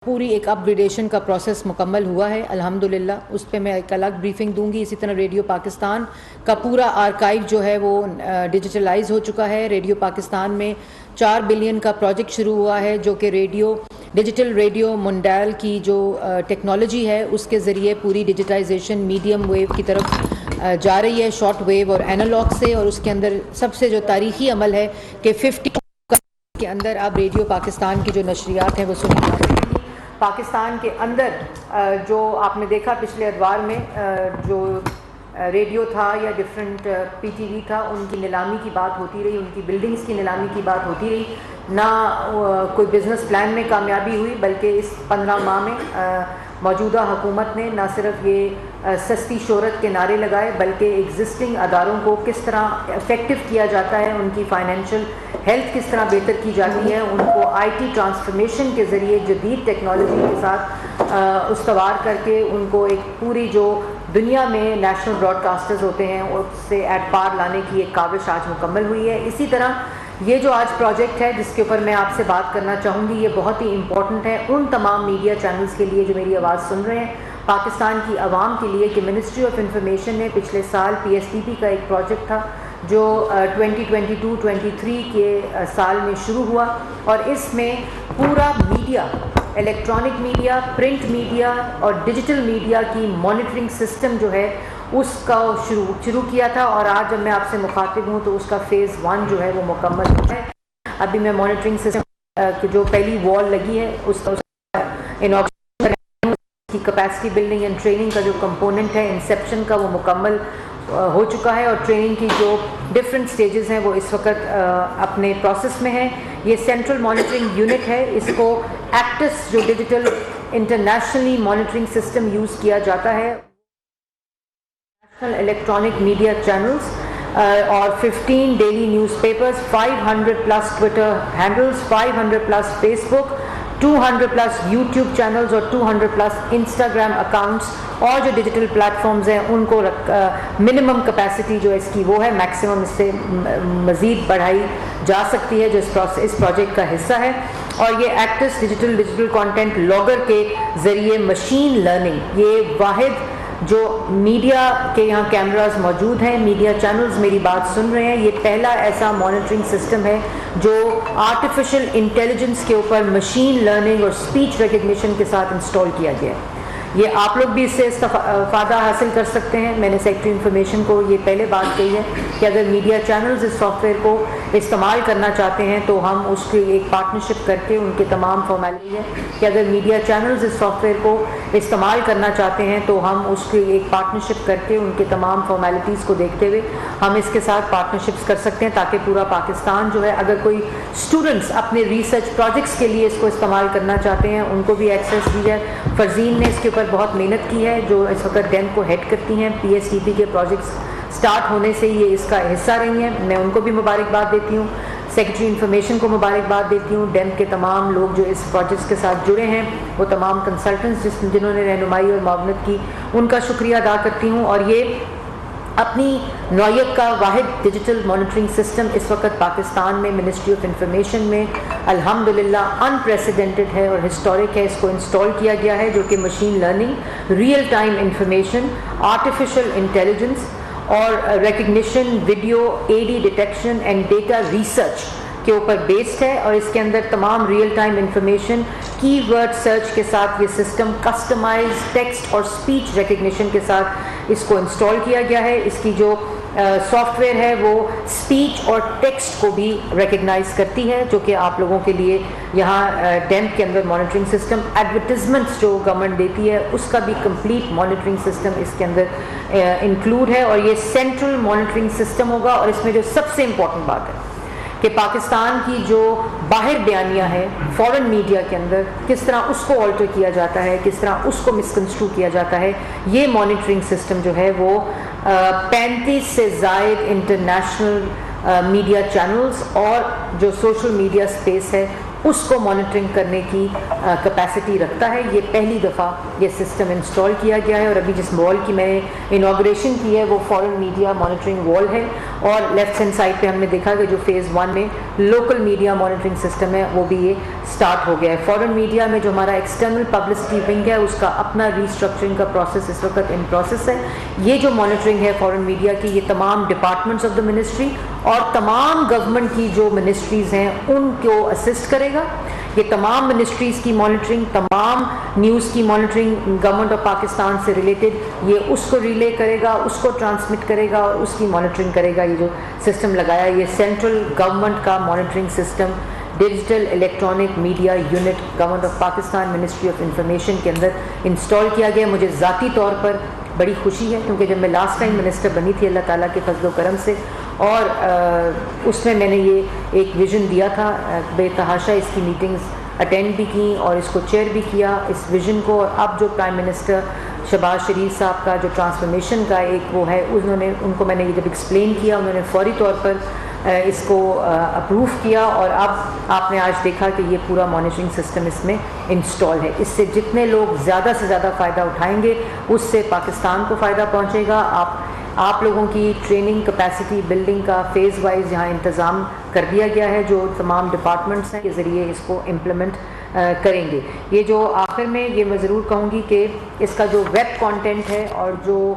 پوری ایک اپ گریڈیشن کا پروسیس مکمل ہوا ہے الحمدللہ. اس پہ میں ایک الگ بریفنگ دوں گی. اسی طرح ریڈیو پاکستان کا پورا آرکائیو جو ہے وہ ڈیجیٹلائز ہو چکا ہے. ریڈیو پاکستان میں 4 بلین کا پروجیکٹ شروع ہوا ہے جو کہ ڈیجیٹل ریڈیو منڈال کی جو ٹیکنالوجی ہے اس کے ذریعے پوری ڈیجیٹائزیشن میڈیم ویو کی طرف جا رہی ہے، شارٹ ویو اور اینالاگ سے. اور اس کے اندر سب سے جو تاریخی عمل ہے کہ 50 کے اندر اب ریڈیو پاکستان کی جو نشریات ہیں وہ سنی جا سکتی ہیں. پاکستان کے اندر جو آپ نے دیکھا پچھلے ادوار میں جو ریڈیو تھا یا ڈفرینٹ پی ٹی وی تھا، ان کی نیلامی کی بات ہوتی رہی، ان کی بلڈنگز کی نیلامی کی بات ہوتی رہی. نہ کوئی بزنس پلان میں کامیابی ہوئی، بلکہ اس 15 ماہ میں موجودہ حکومت نے نہ صرف یہ سستی شہرت کے نعرے لگائے بلکہ ایگزسٹنگ اداروں کو کس طرح افیکٹو کیا جاتا ہے، ان کی فائنینشیل ہیلتھ کس طرح بہتر کی جاتی ہے، ان کو آئی ٹی ٹرانسفارمیشن کے ذریعے جدید ٹیکنالوجی کے ساتھ استوار کر کے ان کو ایک پوری جو دنیا میں نیشنل براڈ کاسٹرز ہوتے ہیں اس سے ایٹ پار لانے کی ایک کاوش آج مکمل ہوئی ہے. اسی طرح یہ جو آج پروجیکٹ ہے جس کے اوپر میں آپ سے بات کرنا چاہوں گی، یہ بہت ہی امپورٹنٹ ہے ان تمام میڈیا چینلز کے لیے جو میری آواز سن رہے ہیں، پاکستان کی عوام کے لیے، کہ منسٹری آف انفارمیشن نے پچھلے سال پی ایس ٹی پی کا ایک پروجیکٹ تھا جو 2022-23 کے سال میں شروع ہوا، اور اس میں پورا media, electronic media, print media اور ڈیجیٹل میڈیا کی مانیٹرنگ سسٹم جو ہے اس کا شروع کیا تھا. اور آج جب میں آپ سے مخاطب ہوں تو اس کا فیز 1 جو ہے وہ مکمل ہوا ہے. ابھی میں مانیٹرنگ سسٹم کی جو پہلی وال لگی ہے اس کا اناگریشن کی کیپیسٹی بلڈنگ اینڈ ٹریننگ کا جو کمپوننٹ ہے انسیپشن کا وہ مکمل ہو چکا ہے، اور ٹریننگ کی جو ڈفرینٹ سٹیجز ہیں وہ اس وقت اپنے پروسیس میں ہیں. یہ سینٹرل مانیٹرنگ یونٹ ہے، اس کو ایکٹس جو digital internationally monitoring system use کیا جاتا ہے، الیکٹرانک میڈیا چینلز اور 15 daily newspapers, 500+ Twitter handles, 500+ Facebook, 200+ YouTube channels اور 200+ انسٹاگرام اکاؤنٹس، اور جو ڈیجیٹل پلیٹ فارمز ہیں ان کو منیمم کیپیسٹی جو اس کی وہ ہے، میکسیمم اس سے مزید بڑھائی جا سکتی ہے جو اس پروجیکٹ کا حصہ ہے. اور یہ ایکٹس ڈیجیٹل کانٹینٹ لاگر کے ذریعے مشین لرننگ، یہ واحد جو میڈیا کے یہاں کیمراز موجود ہیں، میڈیا چینلز میری بات سن رہے ہیں، یہ پہلا ایسا مانیٹرنگ سسٹم ہے جو آرٹیفیشل انٹیلیجنس کے اوپر مشین لرننگ اور اسپیچ ریکگنیشن کے ساتھ انسٹال کیا گیا ہے. یہ آپ لوگ بھی اس سے فائدہ حاصل کر سکتے ہیں. میں نے سیکرٹری انفارمیشن کو یہ پہلے بات کہی ہے کہ اگر میڈیا چینلز اس سافٹ ویئر کو استعمال کرنا چاہتے ہیں تو ہم اس کی ایک پارٹنرشپ کر کے ان کے تمام فارمیلٹی ہے کہ اگر میڈیا چینلز اس سافٹ ویئر کو استعمال کرنا چاہتے ہیں تو ہم اس کی ایک پارٹنرشپ کر کے ان کے تمام فارمیلٹیز کو دیکھتے ہوئے ہم اس کے ساتھ پارٹنرشپس کر سکتے ہیں تاکہ پورا پاکستان جو ہے، اگر کوئی اسٹوڈنٹس اپنے ریسرچ پروجیکٹس کے لیے اس کو استعمال کرنا چاہتے ہیں ان کو بھی ایکسیس دی جائے. فرزین نے اس کے اوپر بہت محنت کی ہے، جو اس وقت ڈیم کو ہیڈ کرتی ہیں. پی ایس ٹی پی کے پروجیکٹس سٹارٹ ہونے سے یہ اس کا حصہ رہی ہیں. میں ان کو بھی مبارکباد دیتی ہوں، سیکرٹری انفارمیشن کو مبارکباد دیتی ہوں، ڈیم کے تمام لوگ جو اس پروجیکٹس کے ساتھ جڑے ہیں، وہ تمام کنسلٹنٹس جنہوں نے رہنمائی اور معاونت کی، ان کا شکریہ ادا کرتی ہوں. اور یہ اپنی نوعیت کا واحد ڈیجیٹل مانیٹرنگ سسٹم اس وقت پاکستان میں منسٹری آف انفارمیشن میں الحمدللہ انپریسیڈنٹڈ ہے اور ہسٹورک ہے. اس کو انسٹال کیا گیا ہے جو کہ machine learning, real time information, artificial intelligence اور recognition, video A D detection and data research کے اوپر بیسڈ ہے. اور اس کے اندر تمام real time information, keyword search کے ساتھ یہ سسٹم کسٹمائز ٹیکسٹ اور اسپیچ ریکگنیشن کے ساتھ اس کو انسٹال کیا گیا ہے. اس کی جو سافٹ ویئر ہے وہ اسپیچ اور ٹیکسٹ کو بھی ریکگنائز کرتی ہے، جو کہ آپ لوگوں کے لیے یہاں ڈیمپ کے اندر مانیٹرنگ سسٹم، ایڈورٹیزمنٹس جو گورنمنٹ دیتی ہے اس کا بھی کمپلیٹ مانیٹرنگ سسٹم اس کے اندر انکلوڈ ہے. اور یہ سینٹرل مانیٹرنگ سسٹم ہوگا. اور اس میں جو سب سے امپورٹنٹ بات ہے کہ پاکستان کی جو باہر بیانیہ ہے فورن میڈیا کے اندر، کس طرح اس کو آلٹر کیا جاتا ہے، کس طرح اس کو مسکنسٹرو کیا جاتا ہے، یہ مانیٹرنگ سسٹم جو ہے وہ 35 سے زائد انٹرنیشنل میڈیا چینلز اور جو سوشل میڈیا سپیس ہے اس کو مانیٹرنگ کرنے کی کیپیسٹی رکھتا ہے. یہ پہلی دفعہ یہ سسٹم انسٹال کیا گیا ہے, اور ابھی جس وال کی میں نے انوگریشن کی ہے وہ فورن میڈیا مانیٹرنگ وال ہے, اور لیفٹ ہینڈ سائڈ پہ ہم نے دیکھا کہ جو فیز 1 میں لوکل میڈیا مانیٹرنگ سسٹم ہے وہ بھی یہ سٹارٹ ہو گیا ہے. فورن میڈیا میں جو ہمارا ایکسٹرنل پبلسٹی ونگ ہے اس کا اپنا ریسٹرکچرنگ کا پروسیس اس وقت ان پروسیس ہے. یہ جو مانیٹرنگ ہے فورن میڈیا کی, یہ تمام ڈپارٹمنٹس آف دا منسٹری اور تمام گورنمنٹ کی جو منسٹریز ہیں ان کو اسسٹ کرے گا. یہ تمام منسٹریز کی مانیٹرنگ, تمام نیوز کی مانیٹرنگ گورنمنٹ آف پاکستان سے ریلیٹڈ یہ اس کو ریلے کرے گا, اس کو ٹرانسمٹ کرے گا اور اس کی مانیٹرنگ کرے گا. یہ جو سسٹم لگایا یہ سینٹرل گورنمنٹ کا monitoring system digital electronic media unit government of Pakistan ministry of information کے اندر انسٹال کیا گیا. مجھے ذاتی طور پر بڑی خوشی ہے کیونکہ جب میں لاسٹ ٹائم منسٹر بنی تھی اللہ تعالیٰ کے فضل و کرم سے, اور اس میں نے یہ ایک ویژن دیا تھا, بے تحاشا اس کی میٹنگز اٹینڈ بھی کی اور اس کو چیئر بھی کیا اس ویژن کو. اور اب جو پرائم منسٹر شہباز شریف صاحب کا جو ٹرانسفارمیشن کا ایک وہ ہے, ان کو میں نے یہ جب ایکسپلین کیا انہوں نے فوری طور پر اس کو اپروو کیا, اور اب آپ نے آج دیکھا کہ یہ پورا مانیٹرنگ سسٹم اس میں انسٹال ہے. اس سے جتنے لوگ زیادہ سے زیادہ فائدہ اٹھائیں گے اس سے پاکستان کو فائدہ پہنچے گا. آپ لوگوں کی ٹریننگ کیپیسٹی بلڈنگ کا فیز وائز یہاں انتظام کر دیا گیا ہے, جو تمام ڈپارٹمنٹس ہیں کے ذریعے اس کو امپلیمنٹ کریں گے. یہ جو آخر میں یہ میں ضرور کہوں گی کہ اس کا جو ویب کانٹینٹ ہے اور جو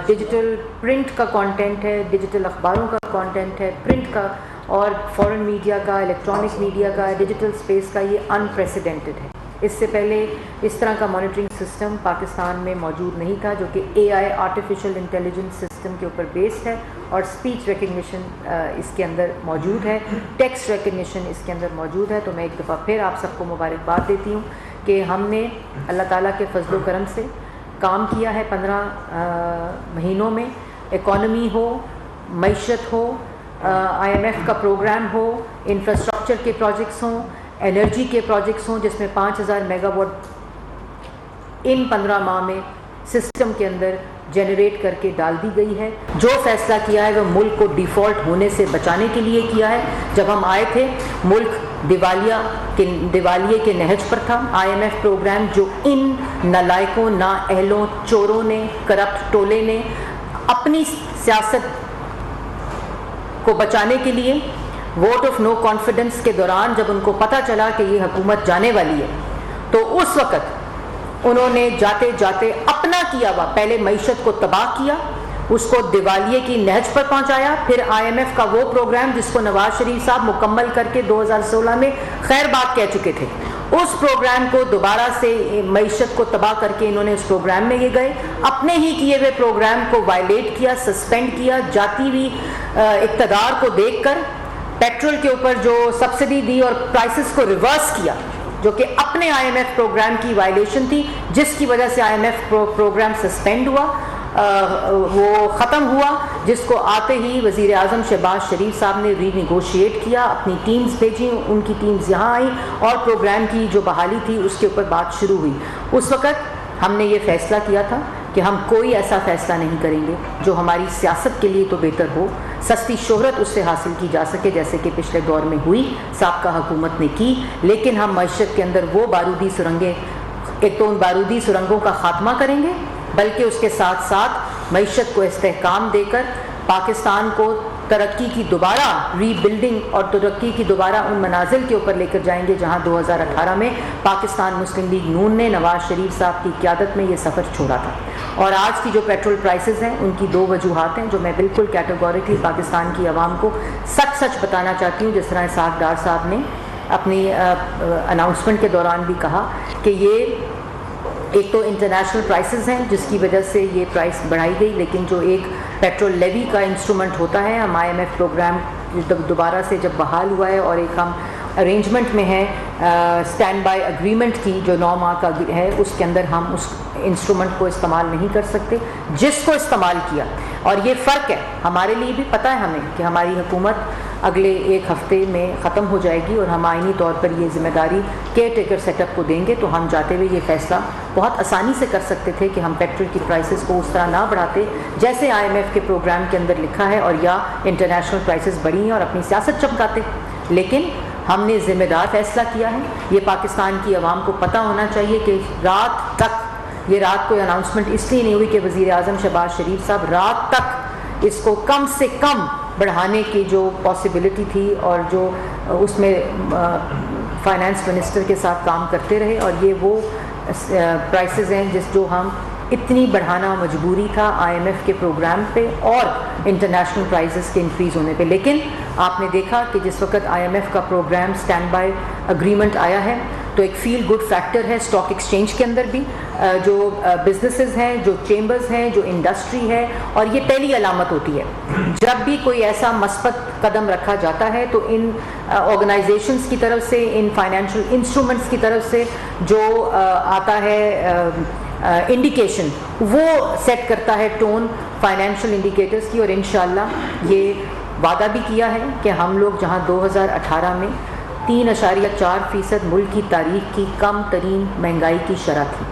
ڈیجیٹل پرنٹ کا کانٹینٹ ہے, ڈیجیٹل اخباروں کا کانٹینٹ ہے, پرنٹ کا اور فورن میڈیا کا, الیکٹرانک میڈیا کا, ڈیجیٹل اسپیس کا, یہ انپریسیڈنٹڈ ہے. اس سے پہلے اس طرح کا مانیٹرنگ سسٹم پاکستان میں موجود نہیں تھا, جو کہ اے آئی آرٹیفیشل انٹیلیجنس سسٹم کے اوپر بیسڈ ہے, اور اسپیچ ریکگنیشن اس کے اندر موجود ہے, ٹیکسٹ ریکگنیشن اس کے اندر موجود ہے. تو میں ایک دفعہ پھر آپ سب کو مبارکباد دیتی ہوں کہ ہم نے اللہ تعالیٰ کے فضل و کرم سے کام کیا ہے 15 مہینوں میں. اکانومی ہو, معیشت ہو, آئی ایم ایف کا پروگرام ہو, انفراسٹرکچر کے پروجیکٹس ہوں, انرجی کے پروجیکٹس ہوں جس میں 5000 میگا واٹ ان 15 ماہ میں سسٹم کے اندر جنریٹ کر کے ڈال دی گئی ہے. جو فیصلہ کیا ہے وہ ملک کو ڈیفالٹ ہونے سے بچانے کے لیے کیا ہے. جب ہم آئے تھے ملک دیوالیے کے نہج پر تھا. آئی ایم ایف پروگرام جو ان نالائقوں, نااہلوں, چوروں نے, کرپٹ ٹولے نے اپنی سیاست کو بچانے کے لیے ووٹ آف نو کانفیڈنس کے دوران جب ان کو پتہ چلا کہ یہ حکومت جانے والی ہے تو اس وقت انہوں نے جاتے جاتے اپنا کیا ہوا پہلے معیشت کو تباہ کیا, اس کو دیوالیے کی نہج پر پہنچایا. پھر آئی ایم ایف کا وہ پروگرام جس کو نواز شریف صاحب مکمل کر کے 2016 میں خیر بات کہہ چکے تھے, اس پروگرام کو دوبارہ سے معیشت کو تباہ کر کے انہوں نے اس پروگرام میں یہ گئے, اپنے ہی کیے ہوئے پروگرام کو وائلیٹ کیا, سسپینڈ کیا. جاتی ہوئی اقتدار کو دیکھ کر پیٹرول کے اوپر جو سبسڈی دی اور پرائسز کو ریورس کیا, جو کہ اپنے آئی ایم ایف پروگرام کی وائلیشن تھی, جس کی وجہ سے I M F programme suspend ہوا, وہ ختم ہوا, جس کو آتے ہی وزیر اعظم شہباز شریف صاحب نے ری نیگوشیٹ کیا, اپنی ٹیمز بھیجیں, ان کی ٹیمز یہاں آئیں اور پروگرام کی جو بحالی تھی اس کے اوپر بات شروع ہوئی. اس وقت ہم نے یہ فیصلہ کیا تھا کہ ہم کوئی ایسا فیصلہ نہیں کریں گے جو ہماری سیاست کے لیے تو بہتر ہو, سستی شہرت اس سے حاصل کی جا سکے جیسے کہ پچھلے دور میں ہوئی, سابقہ حکومت نے کی. لیکن ہم معیشت کے اندر وہ بارودی سرنگیں, ایک تو ان بارودی سرنگوں کا خاتمہ کریں گے, بلکہ اس کے ساتھ ساتھ معیشت کو استحکام دے کر پاکستان کو ترقی کی دوبارہ ری بلڈنگ اور ترقی کی دوبارہ ان منازل کے اوپر لے کر جائیں گے جہاں 2018 میں پاکستان مسلم لیگ نون نے نواز شریف صاحب کی قیادت میں یہ سفر چھوڑا تھا. اور آج کی جو پیٹرول پرائسز ہیں ان کی 2 وجوہات ہیں جو میں بالکل کیٹیگوریکلی پاکستان کی عوام کو سچ بتانا چاہتی ہوں. جس طرح اسحاق ڈار صاحب نے اپنی اناؤنسمنٹ کے دوران بھی کہا کہ یہ ایک تو انٹرنیشنل پرائسز ہیں جس کی وجہ سے یہ پرائس بڑھائی گئی, لیکن جو ایک پیٹرول لیوی کا انسٹرومنٹ ہوتا ہے, ہم آئی ایم ایف پروگرام دوبارہ سے جب بحال ہوا ہے اور ایک ہم ارینجمنٹ میں ہیں اسٹینڈ بائی اگریمنٹ کی جو 9 ماہ کا ہے, اس کے اندر ہم اس انسٹرومنٹ کو استعمال نہیں کر سکتے جس کو استعمال کیا. اور یہ فرق ہے ہمارے لیے بھی پتہ ہے ہمیں کہ ہماری حکومت اگلے 1 ہفتے میں ختم ہو جائے گی اور ہم آئینی طور پر یہ ذمہ داری کیئر ٹیکر سیٹ اپ کو دیں گے. تو ہم جاتے ہوئے یہ فیصلہ بہت آسانی سے کر سکتے تھے کہ ہم پیٹرول کی پرائسز کو اس طرح نہ بڑھاتے جیسے آئی ایم ایف کے پروگرام کے اندر لکھا ہے, اور یا انٹرنیشنل پرائسز بڑھی ہیں اور اپنی سیاست چمکاتے. لیکن ہم نے ذمہ دار فیصلہ کیا ہے. یہ پاکستان کی عوام کو پتہ ہونا چاہیے کہ رات تک، یہ رات کوئی اناؤنسمنٹ اس لیے نہیں ہوئی کہ وزیر اعظم شہباز شریف صاحب رات تک اس کو کم سے کم بڑھانے کی جو پاسبلٹی تھی اور جو اس میں فائنانس منسٹر کے ساتھ کام کرتے رہے، اور یہ وہ پرائسز ہیں جو ہم اتنی بڑھانا مجبوری تھا آئی ایم ایف کے پروگرام پہ اور انٹرنیشنل پرائزز کے انکریز ہونے پہ. لیکن آپ نے دیکھا کہ جس وقت آئی ایم ایف کا پروگرام اسٹینڈ بائی اگریمنٹ آیا ہے تو ایک فیل گڈ فیکٹر ہے اسٹاک ایکسچینج کے اندر بھی، جو بزنسز ہیں، جو چیمبرز ہیں، جو انڈسٹری ہے. اور یہ پہلی علامت ہوتی ہے جب بھی کوئی ایسا مثبت قدم رکھا جاتا ہے تو ان آرگنائزیشنز کی طرف سے، ان فائنینشیل انسٹرومنٹس کی طرف سے جو آتا ہے انڈیکیشن، وہ سیٹ کرتا ہے ٹون فائنینشیل انڈیکیٹرز کی. اور انشاءاللہ یہ وعدہ بھی کیا ہے کہ ہم لوگ جہاں 2018 میں 3.4% ملک کی تاریخ کی کم ترین مہنگائی کی شرح تھی،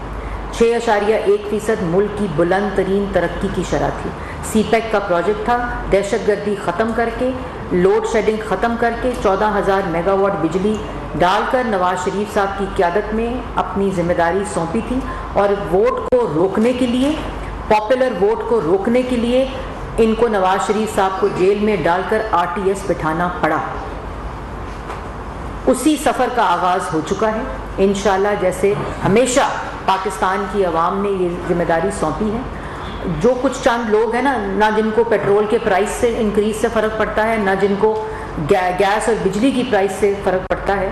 6.1% ملک کی بلند ترین ترقی کی شرح تھی، سی پیک کا پروجیکٹ تھا، دہشت گردی ختم کر کے، لوڈ شیڈنگ ختم کر کے 14,000 میگا واٹ بجلی ڈال کر نواز شریف صاحب کی قیادت میں اپنی ذمہ داری سونپی تھی. اور ووٹ کو روکنے کے لیے، پاپولر ووٹ کو روکنے کے لیے ان کو نواز شریف صاحب کو جیل میں ڈال کر RTS بٹھانا پڑا. اسی سفر کا آغاز ہو چکا ہے. انشاءاللہ جیسے ہمیشہ پاکستان کی عوام نے یہ ذمہ داری سونپی ہے. جو کچھ چند لوگ ہیں نا جن کو پیٹرول کے پرائس سے انکریز سے فرق پڑتا ہے، نہ جن کو گیس اور بجلی کی پرائس سے فرق پڑتا ہے،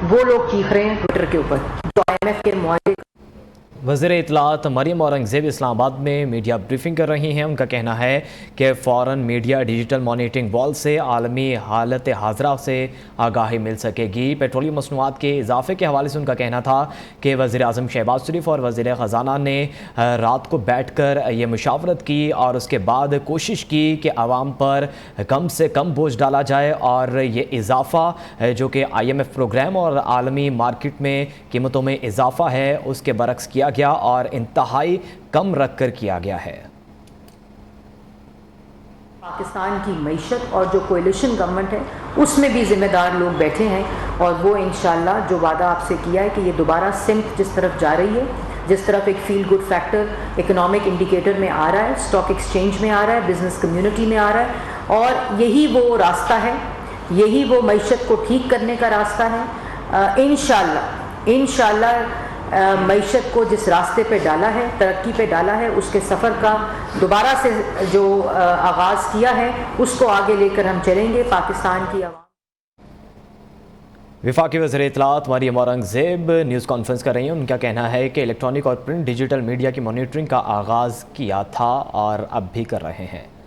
وہ لوگ چیخ رہے ہیں ٹویٹر کے اوپر جو آئی ایم ایف کے معاہدے. وزیر اطلاعات مریم اورنگزیب اسلام آباد میں میڈیا بریفنگ کر رہی ہیں. ان کا کہنا ہے کہ فوراً میڈیا ڈیجیٹل مانیٹرنگ وال سے عالمی حالت حاضرہ سے آگاہی مل سکے گی. پیٹرولیم مصنوعات کے اضافے کے حوالے سے ان کا کہنا تھا کہ وزیر اعظم شہباز شریف اور وزیر خزانہ نے رات کو بیٹھ کر یہ مشاورت کی اور اس کے بعد کوشش کی کہ عوام پر کم سے کم بوجھ ڈالا جائے، اور یہ اضافہ جو کہ آئی ایم ایف پروگرام اور عالمی مارکیٹ میں قیمتوں میں اضافہ ہے اس کے برعکس کیا گیا اور انتہائی کم رکھ کر کیا گیا ہے. پاکستان کی معیشت اور جو کوئلیشن گورنمنٹ ہے اس میں بھی ذمہ دار لوگ بیٹھے ہیں، اور وہ انشاءاللہ جو وعدہ آپ سے کیا ہے کہ یہ دوبارہ سمت جس طرف جا رہی ہے، جس طرف ایک feel good factor economic indicator میں آ رہا ہے، اسٹاک ایکسچینج میں آ رہا ہے، بزنس کمیونٹی میں آ رہا ہے، اور یہی وہ راستہ ہے، یہی وہ معیشت کو ٹھیک کرنے کا راستہ ہے. انشاءاللہ معیشت کو جس راستے پہ ڈالا ہے، ترقی پہ ڈالا ہے، اس کے سفر کا دوبارہ سے جو آغاز کیا ہے اس کو آگے لے کر ہم چلیں گے. پاکستان کی عوام. وفاقی وزیر اطلاعات مریم اورنگزیب نیوز کانفرنس کر رہی ہیں. ان کا کہنا ہے کہ الیکٹرانک اور پرنٹ ڈیجیٹل میڈیا کی مانیٹرنگ کا آغاز کیا تھا اور اب بھی کر رہے ہیں.